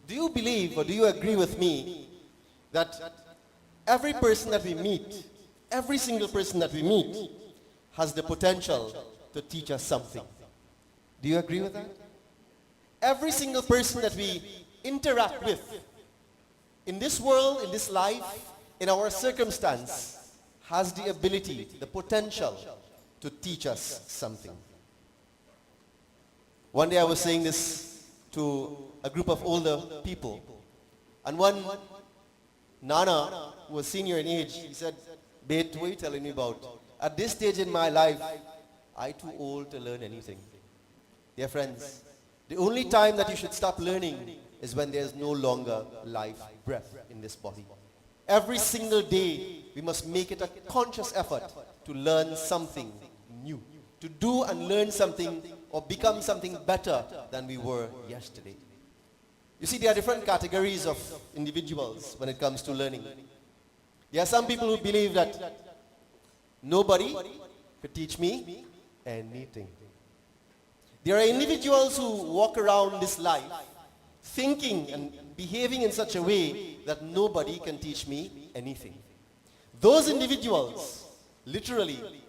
Do you believe or do you agree with me that every person that we meet, every single person that we meet has the potential to teach us something? Do you agree with that? Every single person that we interact with in this world, in this life, in our circumstance, has the ability, the potential to teach us something. One day I was saying this to a group of older people, and one Nana, who was senior in age, he said, "Bet, what are you telling me about? At this stage in my life, I'm too old to learn anything." Dear friends, the only time that you should stop learning is when there's no longer life breath in this body. Every single day, we must make it a conscious effort to learn something new, to do and learn something or become something better than we were yesterday. You see, there are different categories of individuals when it comes to learning. There are some people who believe that nobody could teach me anything. There are individuals who walk around this life thinking and behaving in such a way that nobody can teach me anything. Those individuals, literally,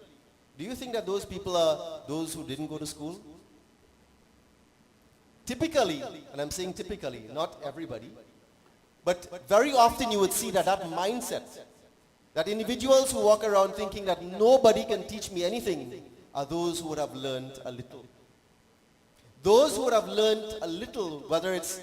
do you think that those people are those who didn't go to school? Typically, and I'm saying typically, not everybody, but very often you would see that mindset, that individuals who walk around thinking that nobody can teach me anything are those who would have learned a little. Those who would have learned a little, whether it's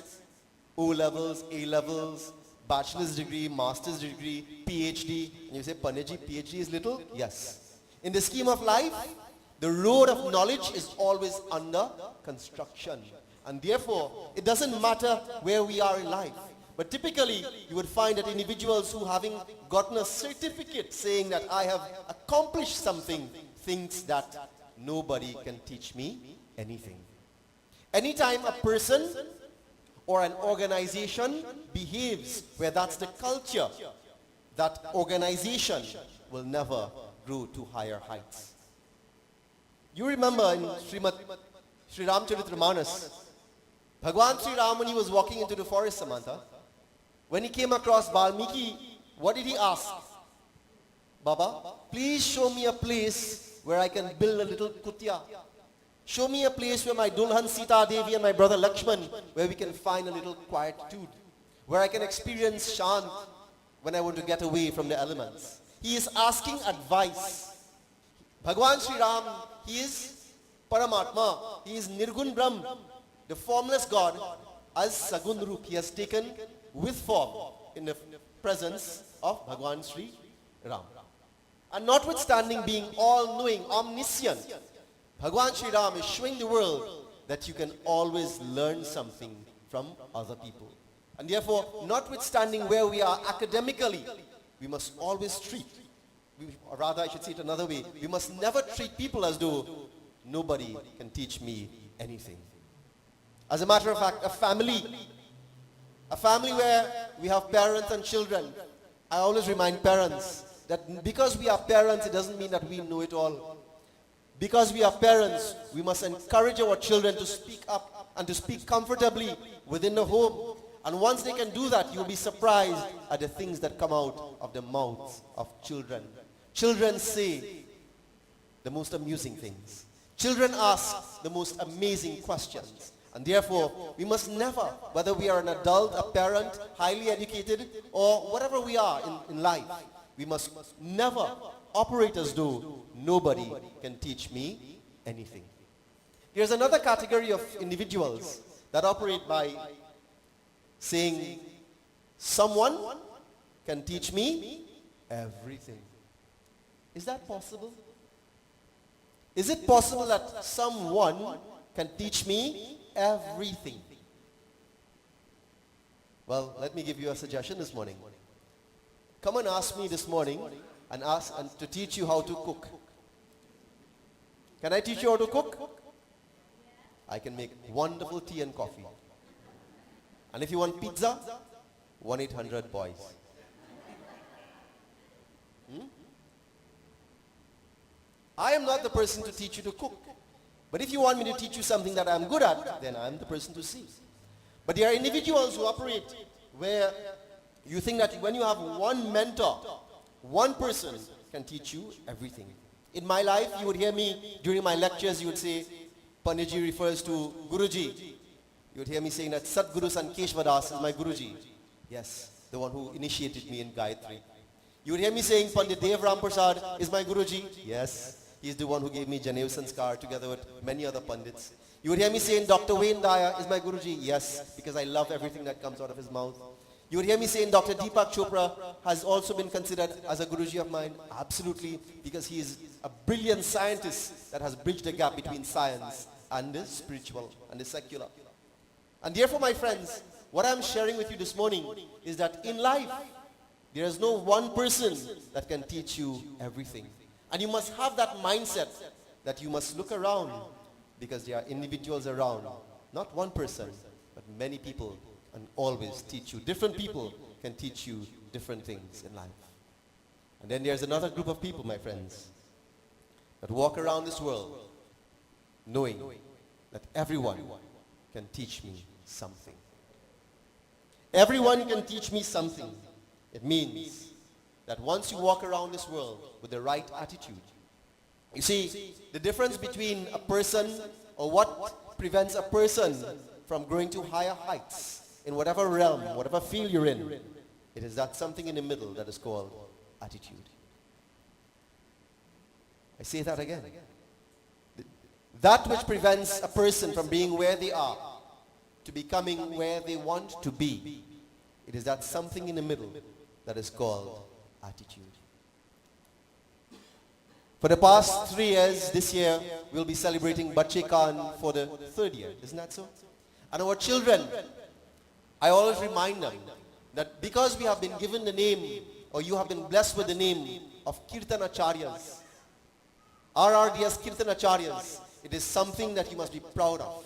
O-levels, A-levels, bachelor's degree, master's degree, PhD, and you say, "Paneji, PhD is little?" Yes. In the scheme of life, the road of knowledge is always under construction. And therefore, it doesn't matter where we are in life. But typically, you would find that individuals who, having gotten a certificate saying that I have accomplished something, thinks that nobody can teach me anything. Anytime a person or an organization behaves where that's the culture, that organization will never grow to higher heights. You remember in Sri Ramcharitamanas, Bhagwan Sri Ram, when he was walking into the forest, Samantha, when he came across Valmiki, what did he ask? "Baba, please show me a place where I can build a little kutia. Show me a place where my Dulhan Sita Devi and my brother Lakshman, where we can find a little quietude, where I can experience Shant when I want to get away from the elements." He is asking advice. Bhagwan Sri Ram, he is Paramatma, he is Nirgun Brahm, the formless God, as Sagun Roop. He has taken with form in the presence of Bhagwan Sri Ram. And notwithstanding being all-knowing, omniscient, Bhagwan Sri Ram is showing the world that you can always learn something from other people. And therefore, notwithstanding where we are academically, we must always treat, or rather I should say it another way, we must never treat people as though nobody can teach me anything. As a matter of fact, a family where we have parents and children, I always remind parents that because we are parents, it doesn't mean that we know it all. Because we are parents, we must encourage our children to speak up and to speak comfortably within the home. And once they can do that, you'll be surprised at the things that come out of the mouths of children. Children say the most amusing things. Children ask the most amazing questions. And therefore, we must never, whether we are an adult, a parent, highly educated, or whatever we are in life, we must never operate as though nobody can teach me anything. There's another category of individuals that operate by saying, "Someone can teach me everything." Is that possible? Is it possible that someone can teach me everything? Well, let me give you a suggestion this morning. Come and ask me this morning and to teach you how to cook. Can I teach you how to cook? I can make wonderful tea and coffee. And if you want pizza, 1-800-BOYS. I am not the person to teach you to cook. But if you want me to teach you something that I'm good at, then I'm the person to see. But there are individuals who operate where you think that when you have one mentor, one person can teach you everything. In my life, you would hear me during my lectures, you would say, Panditji refers to Guruji. You would hear me saying that Sadguru Sankeshwadas is my Guruji. Yes, the one who initiated me in Gayatri. You would hear me saying Pandit Dev Ram Prasad is my Guruji. Yes, he is the one who gave me Janev Sanskar together with many other Pandits. You would hear me saying Dr. Wayne Dyer is my Guruji. Yes, because I love everything that comes out of his mouth. You would hear me saying Dr. Deepak Chopra has also been considered as a Guruji of mine. Absolutely, because he is a brilliant scientist that has bridged the gap between science and the spiritual and the secular. And therefore, my friends, what I'm sharing with you this morning is that in life, there is no one person that can teach you everything. And you must have that mindset that you must look around because there are individuals around. Not one person, but many people can always teach you. Different people can teach you different things in life. And then there's another group of people, my friends, that walk around this world knowing that everyone can teach me something. Everyone can teach me something. It means that once you walk around this world with the right attitude, you see, the difference between a person or what prevents a person from growing to higher heights in whatever realm, whatever field you're in, it is that something in the middle that is called attitude. I say that again. That which prevents a person from being where they are to becoming where they want to be, it is that something in the middle that is called attitude. For the past 3 years, this year, we'll be celebrating Bache Khan for the 3rd year. Isn't that so? And our children, I always remind them that because we have been given the name, or you have been blessed with the name of Kirtanacharyas, RRDS Kirtanacharyas, it is something that you must be proud of.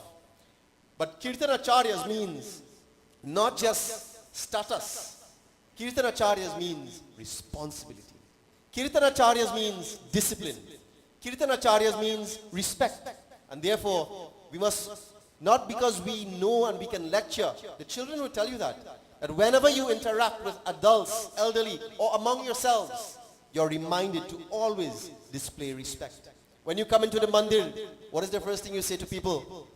But Kirtanacharyas means not just status. Kirtanacharyas means responsibility. Kirtanacharyas means discipline. Kirtanacharyas means respect. And therefore, we must, not because we know and we can lecture, the children will tell you that whenever you interact with adults, elderly, or among yourselves, you're reminded to always display respect. When you come into the mandir, what is the first thing you say to people?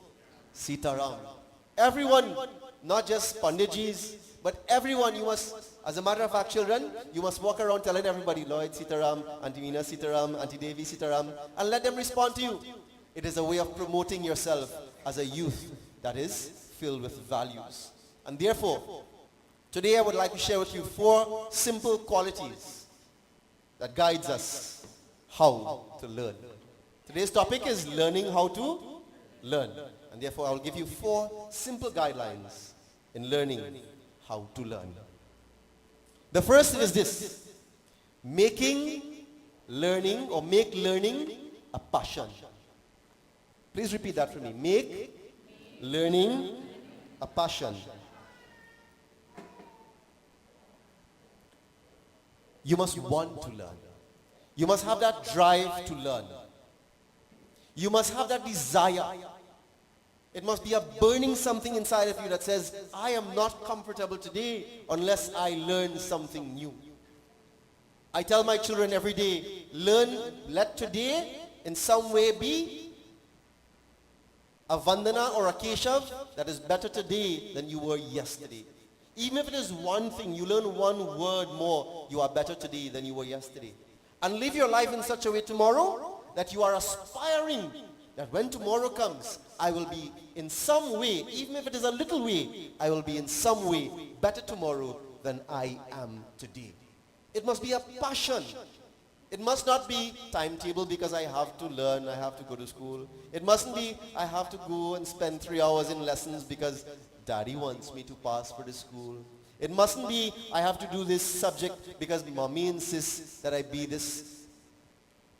Sitaram. Everyone, not just Panditjis, but everyone, you must, as a matter of fact, children, you must walk around telling everybody, Lloyd Sitaram, Auntie Meena Sitaram, Auntie Devi Sitaram, and let them respond to you. It is a way of promoting yourself as a youth that is filled with values. And therefore, today I would like to share with you 4 simple qualities that guides us how to learn. Today's topic is learning how to learn. And therefore, I will give you 4 simple guidelines in learning how to learn. The first is this: making learning or make learning a passion. Please repeat that for me. Make learning a passion. You must want to learn. You must have that drive to learn. You must have that desire. It must be a burning something inside of you that says, I am not comfortable today unless I learn something new. I tell my children every day, let today in some way be a vandana or a keshav that is better today than you were yesterday. Even if it is one thing, you learn one word more, you are better today than you were yesterday. And live your life in such a way tomorrow that you are aspiring that when tomorrow comes, I will be in some way, even if it is a little way, I will be in some way better tomorrow than I am today. It must be a passion. It must not be timetable because I have to learn, I have to go to school. It mustn't be I have to go and spend 3 hours in lessons because daddy wants me to pass for the school. It mustn't be I have to do this subject because mommy insists that I be this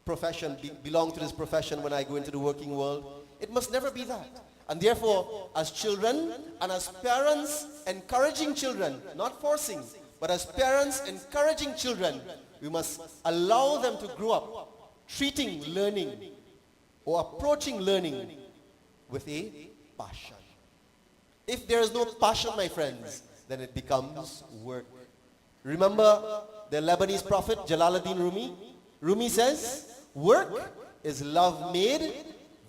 profession, belong to this profession when I go into the working world. It must never be that. And therefore, as children and as parents encouraging children, not forcing, but as parents encouraging children, we must allow them to grow up treating learning or approaching learning with a passion. If there is no passion, my friends, then it becomes work. Remember the Lebanese prophet Jalaluddin Rumi? Rumi says, work is love made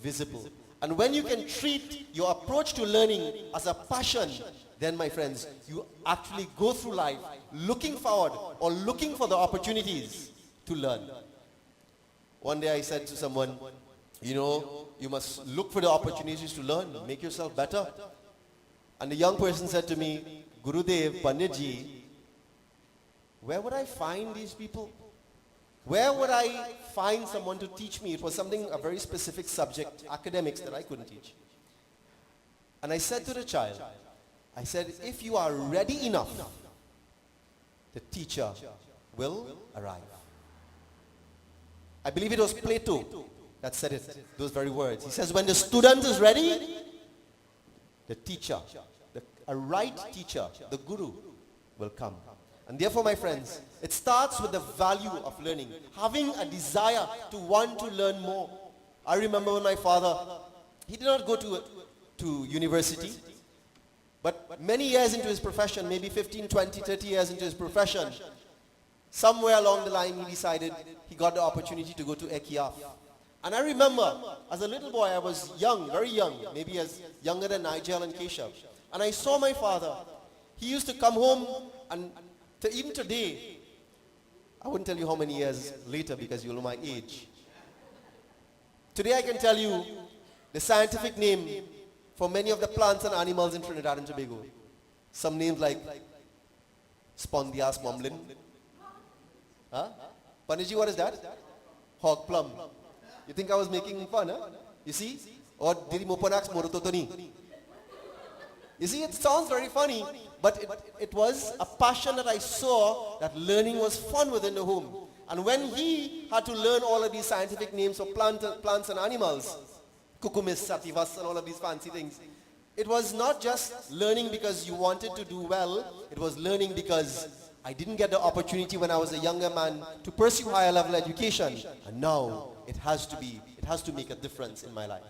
visible. And when you can treat your approach to learning as a passion, then my friends, you actually go through life looking forward or looking for the opportunities to learn. One day I said to someone, you know, you must look for the opportunities to learn, make yourself better. And the young person said to me, Gurudev, Panditji, where would I find these people? Where would I find someone to teach me? It was something, a very specific subject, academics, that I couldn't teach. And I said to the child, I said, if you are ready enough, the teacher will arrive. I believe it was Plato that said it, those very words. He says, when the student is ready, the teacher, a right teacher, the guru, will come. And therefore, my friends, it starts with the value of learning, having a desire to want to learn more. I remember when my father, he did not go to university, but many years into his profession, maybe 15, 20, 30 years into his profession, somewhere along the line he decided he got the opportunity to go to EKIAF. And I remember, as a little boy, I was young, very young, maybe as younger than Nigel and Keshav. And I saw my father. He used to come home, and even today, I wouldn't tell you how many years later because you'll know my age. Today I can tell you the scientific name for many of the plants and animals in Trinidad and Tobago. Some names like Spondias mumlin. Huh? Panditji, what is that? Hog plum. You think I was making fun, huh? You see? Or Dirimoponax morototoni. You see, it sounds very funny, but it was a passion that I saw that learning was fun within the home. And when he had to learn all of these scientific names for plants and animals, kukumis, sativas, and all of these fancy things, it was not just learning because you wanted to do well, it was learning because I didn't get the opportunity when I was a younger man to pursue higher level education. And now it has to make a difference in my life.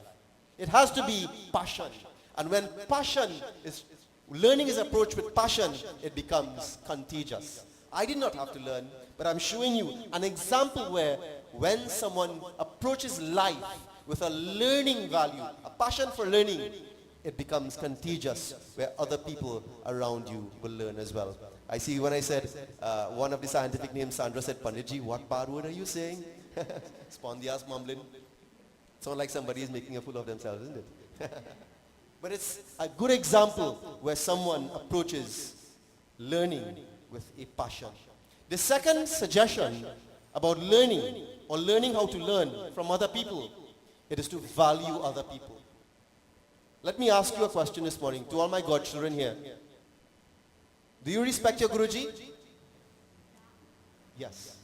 It has to be passion. And when learning is approached with passion, it becomes contagious. I did not have to learn, but I'm showing you an example where when someone approaches life with a learning value, a passion for learning, it becomes contagious where other people around you will learn as well. I see when I said one of the scientific names, Sandra said, Panditji, what bad word are you saying? Spondias mumblin. Sounds like somebody is making a fool of themselves, isn't it? But it's a good example where someone approaches learning with a passion. The second suggestion about learning or learning how to learn from other people, it is to value other people. Let me ask you a question this morning to all my godchildren here. Do you respect your Guruji? Yes.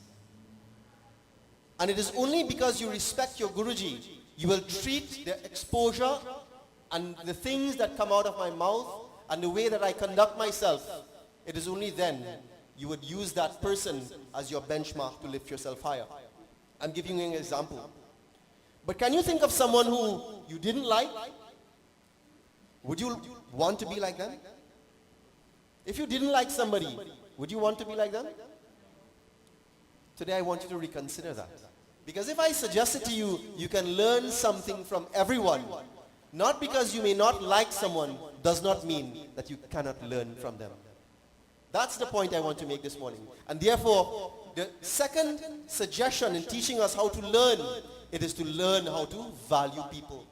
And it is only because you respect your Guruji, you will treat the exposure and the things that come out of my mouth and the way that I conduct myself, it is only then you would use that person as your benchmark to lift yourself higher. I'm giving you an example. But can you think of someone who you didn't like? Would you want to be like them? If you didn't like somebody, would you want to be like them? Today I want you to reconsider that. Because if I suggested to you, you can learn something from everyone, not because you may not like someone does not mean that you cannot learn from them. That's the point I want to make this morning. And therefore, the second suggestion in teaching us how to learn, it is to learn how to value people.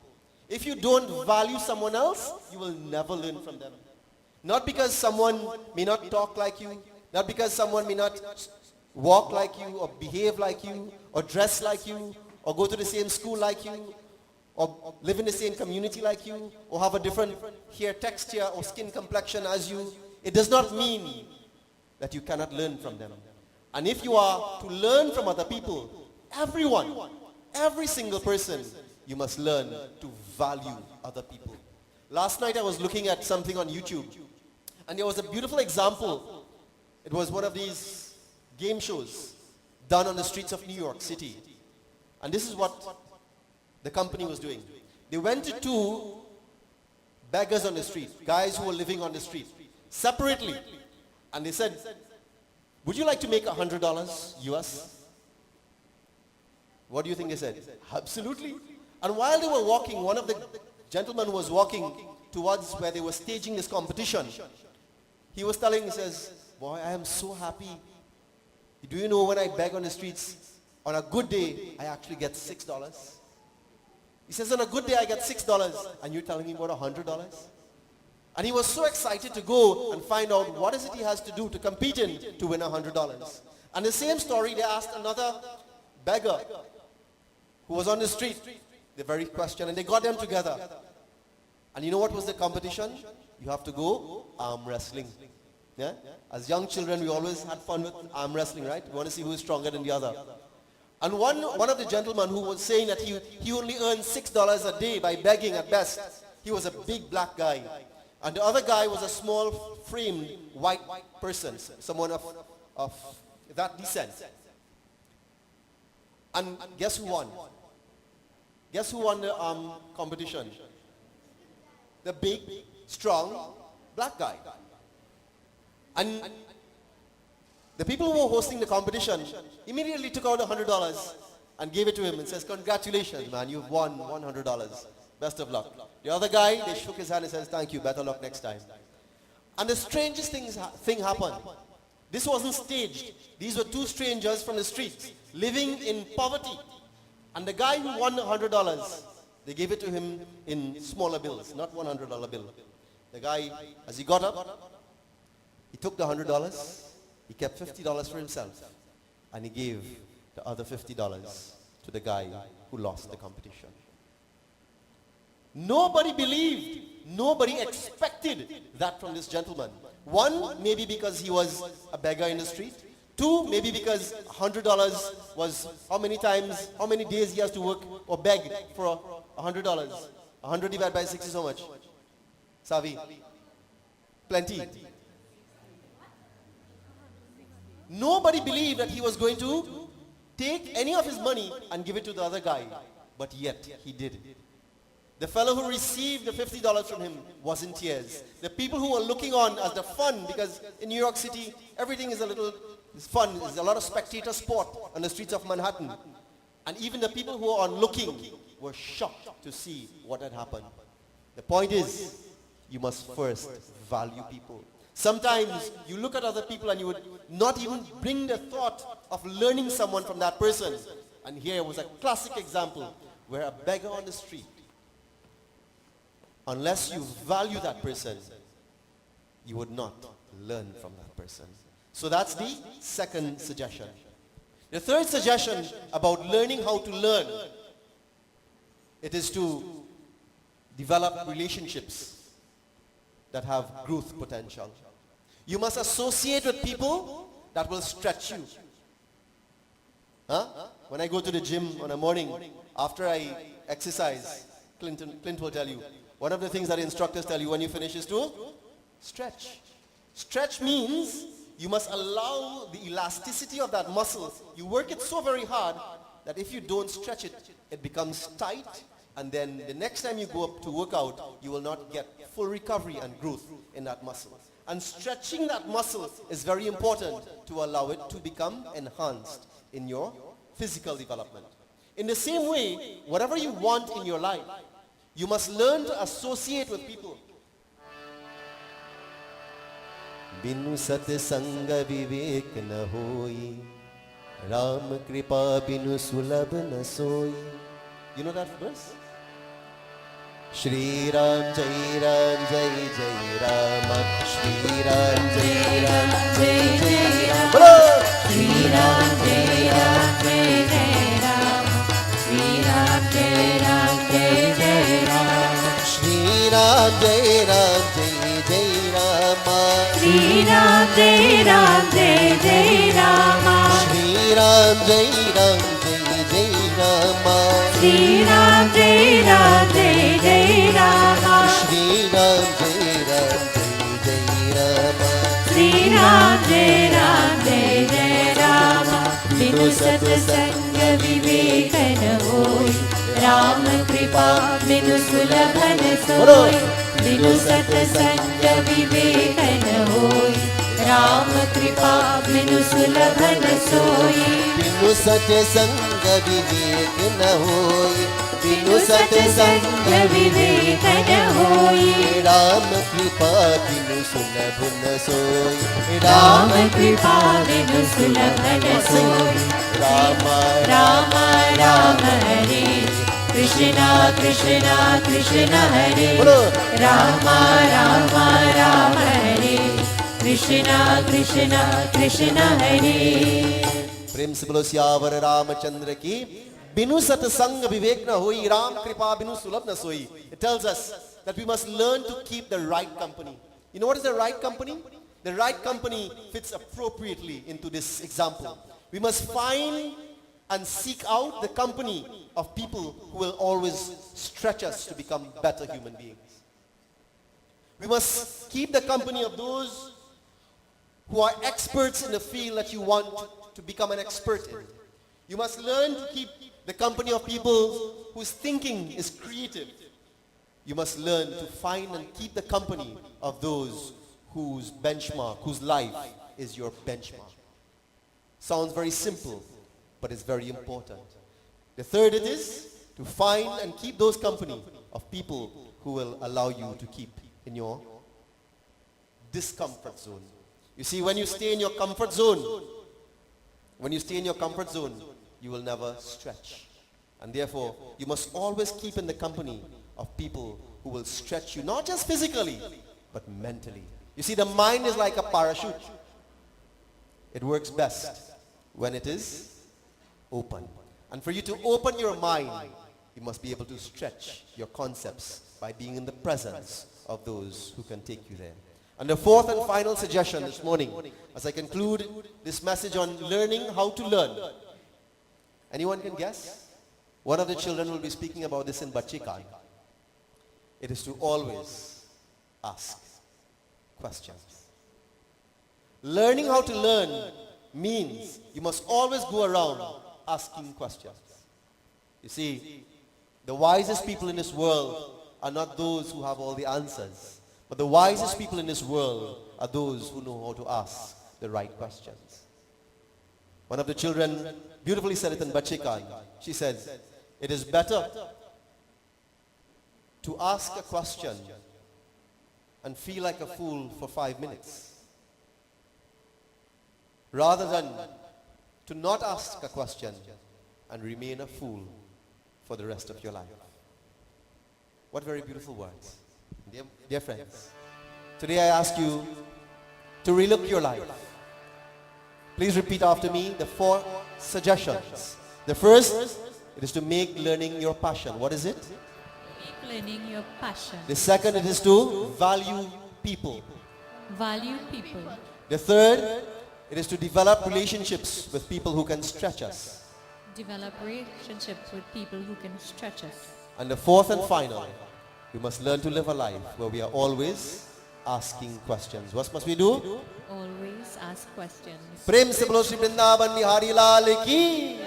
If you don't value someone else, you will never learn from them. Not because someone may not talk like you, not because someone may not walk like you, or behave like you, or dress like you, or go to the same school like you, or live in the same community like you, or have a different hair texture or skin complexion as you. It does not mean that you cannot learn from them. And if you are to learn from other people, everyone, every single person, you must learn to value other people. Last night I was looking at something on YouTube, and there was a beautiful example. It was one of these game shows done on the streets of New York City. And this is what the company was doing. They went to two beggars on the street, guys who were living on the street, separately. And they said, would you like to make $100 US? What do you think they said? Absolutely. And while they were walking, one of the gentlemen was walking towards where they were staging this competition. He was telling, he says, boy, I am so happy. Do you know when I beg on the streets, on a good day, I actually get $6. He says, on a good day, I get $6. And you're telling me about $100? And he was so excited to go and find out what is it he has to do to compete in to win $100. And the same story, they asked another beggar who was on the street the very question, and they got them together. And you know what was the competition? You have to go arm wrestling. Yeah? As young children, we always had fun with arm wrestling, right? We want to see who is stronger than the other. And one of the gentlemen who was saying that he only earned $6 a day by begging at best, he was a big black guy. And the other guy was a small framed white person, someone of that descent. And guess who won? Guess who won the competition? The big, strong black guy. And the people who were hosting the competition immediately took out $100 and gave it to him and says, congratulations, man, you've won $100. Best of luck. The other guy, they shook his hand and says, thank you, better luck next time. And the strangest thing happened. This wasn't staged. These were two strangers from the streets living in poverty. And the guy who won $100, they gave it to him in smaller bills, not $100 bill. The guy, as he got up, he took the $100, he kept $50 for himself, and he gave the other $50 to the guy who lost the competition. Nobody believed, nobody expected that from this gentleman. One, maybe because he was a beggar in the street. Two, maybe because $100 was how many days he has to work or beg for $100. 100 divided by 6 is how much? Savi? Plenty. Nobody believed that he was going to take any of his money and give it to the other guy. But yet, he did. The fellow who received the $50 from him was in tears. The people who were looking on as the fun, because in New York City, everything is it's fun. There's a lot of spectator sport on the streets of Manhattan. And even the people who were on looking were shocked to see what had happened. The point is, you must first value people. Sometimes you look at other people and you would not even bring the thought of learning someone from that person. And here was a classic example where a beggar on the street, unless you value that person, you would not learn from that person. So that's the second suggestion. The third suggestion about learning how to learn, it is to develop relationships that have growth potential. You must associate with people that will stretch you. When I go to the gym on a morning, after I exercise, Clint will tell you, one of the things that instructors tell you when you finish is to stretch. Stretch means you must allow the elasticity of that muscle. You work it so very hard that if you don't stretch it, it becomes tight, and then the next time you go up to work out, you will not get full recovery and growth in that muscle. And stretching that muscle is very important to allow it to become enhanced in your physical development. In the same way, whatever you want in your life, you must learn to associate with people. Binu sat sanga vivek na hoi, Ram kripa binu sulabh na soi. You know that verse? Shri Ram Jai Ram Jai Jai Rama, Shri Ram Jai Ram Jai Jai Rama, Shri Ram Jai Ram Jai Jai Rama, Shri Ram Jai Ram Jai Jai Rama, Shri Ram Jai Ram Jai Jai Rama, Shri Ram Jai Ram Jai Jai Rama, Shri Ram Jai Ram Jai Jai Rama, Shri Ram Jai Ram Jai Jai Rama, Shri Ram Jai Ram Jai Jai Rama, Shri Ram Jai Ram Jai Jai Rama. Binu sat sanga vivek na hoi, Ram kripa binu sulabh na soi. बिनु सत्संग विवेक न होई, राम कृपा बिनु सुलभ न सोई। बिनु सत्संग विवेक न होई, बिनु सत्संग विवेक न होई, राम कृपा बिनु सुलभ न सोई। राम कृपा बिनु सुलभ न सोई। राम राम राम हरे कृष्ण कृष्ण कृष्ण हरे, राम राम राम हरे कृष्ण कृष्ण कृष्ण हरे। प्रेम से बोलो सियावर रामचंद्र की। बिनु सत्संग विवेक न होई, राम कृपा बिनु सुलभ न सोई. It tells us that we must learn to keep the right company. You know what is the right company? The right company fits appropriately into this example. We must find and seek out the company of people who will always stretch us to become better human beings. We must keep the company of those who are experts in the field that you want to become an expert in. You must learn to keep the company of people whose thinking is creative. You must learn to find and keep the company of those whose benchmark, whose life is your benchmark. Sounds very simple, but it's very important. The third it is to find and keep those company of people who will allow you to keep in your discomfort zone. You see, when you stay in your comfort zone, you will never stretch. And therefore, you must always keep in the company of people who will stretch you, not just physically, but mentally. You see, the mind is like a parachute. It works best when it is open. And for you to open your mind, you must be able to stretch your concepts by being in the presence of those who can take you there. And the fourth and final suggestion this morning, as I conclude this message on learning how to learn. Anyone can guess? One of the children will be speaking about this in Bachikan. It is to always ask questions. Learning how to learn means you must always go around asking questions. You see, the wisest people in this world are not those who have all the answers. But the wisest people in this world are those who know how to ask the right questions. One of the children beautifully said it in Bachikan. She said, it is better to ask a question and feel like a fool for 5 minutes rather than to not ask a question and remain a fool for the rest of your life. What very beautiful words. Dear friends, today I ask you to relook your life. Please repeat after me the 4 suggestions. The first, it is to make learning your passion. What is it? Make learning your passion. The second, it is to value people. Value people. The third, it is to develop relationships with people who can stretch us. Develop relationships with people who can stretch us. And the fourth and final, we must learn to live a life where we are always asking questions. What must we do? Always ask questions. प्रेम से बोलो श्री वृंदावन बिहारी लाल की